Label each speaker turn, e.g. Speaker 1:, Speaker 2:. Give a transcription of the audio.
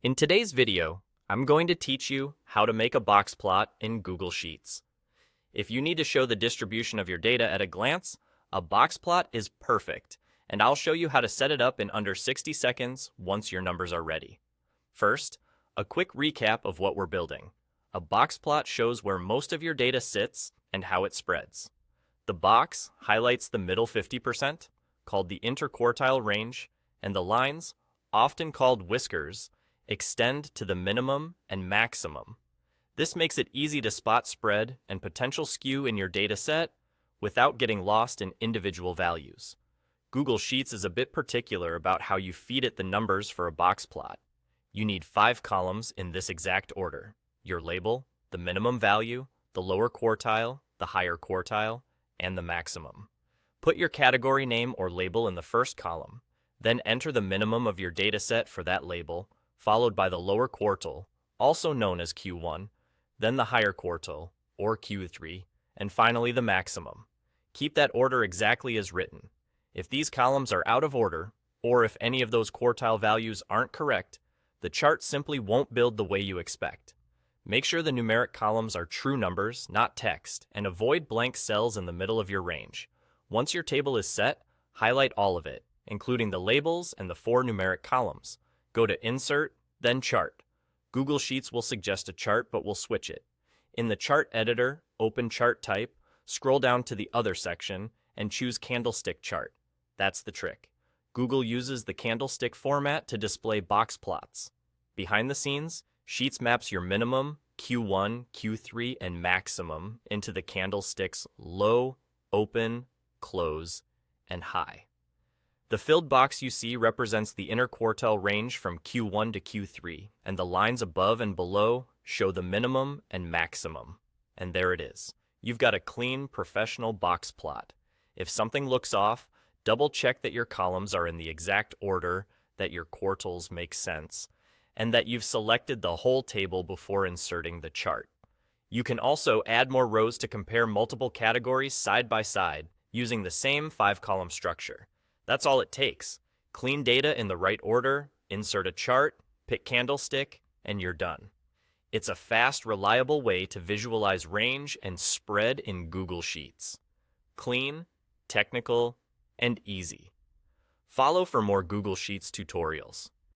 Speaker 1: In today's video, I'm going to teach you how to make a box plot in Google Sheets. If you need to show the distribution of your data at a glance, a box plot is perfect, and I'll show you how to set it up in under 60 seconds once your numbers are ready. First, a quick recap of what we're building. A box plot shows where most of your data sits and how it spreads. The box highlights the middle 50%, called the interquartile range, and the lines, often called whiskers, extend to the minimum and maximum. This makes it easy to spot spread and potential skew in your data set without getting lost in individual values. Google Sheets is a bit particular about how you feed it the numbers for a box plot. You need 5 columns in this exact order: your label, the minimum value, the lower quartile, the higher quartile, and the maximum. Put your category name or label in the first column, then enter the minimum of your data set for that label, followed by the lower quartile, also known as Q1, then the higher quartile, or Q3, and finally the maximum. Keep that order exactly as written. If these columns are out of order, or if any of those quartile values aren't correct, the chart simply won't build the way you expect. Make sure the numeric columns are true numbers, not text, and avoid blank cells in the middle of your range. Once your table is set, highlight all of it, including the labels and the 4 numeric columns. Go to Insert, then Chart. Google Sheets will suggest a chart, but we'll switch it. In the Chart Editor, open Chart Type, scroll down to the Other section, and choose Candlestick Chart. That's the trick. Google uses the candlestick format to display box plots. Behind the scenes, Sheets maps your minimum, Q1, Q3, and maximum into the candlesticks low, open, close, and high. The filled box you see represents the interquartile range from Q1 to Q3, and the lines above and below show the minimum and maximum. And there it is. You've got a clean, professional box plot. If something looks off, double-check that your columns are in the exact order, that your quartiles make sense, and that you've selected the whole table before inserting the chart. You can also add more rows to compare multiple categories side by side using the same 5-column structure. That's all it takes. Clean data in the right order, insert a chart, pick candlestick, and you're done. It's a fast, reliable way to visualize range and spread in Google Sheets. Clean, technical, and easy. Follow for more Google Sheets tutorials.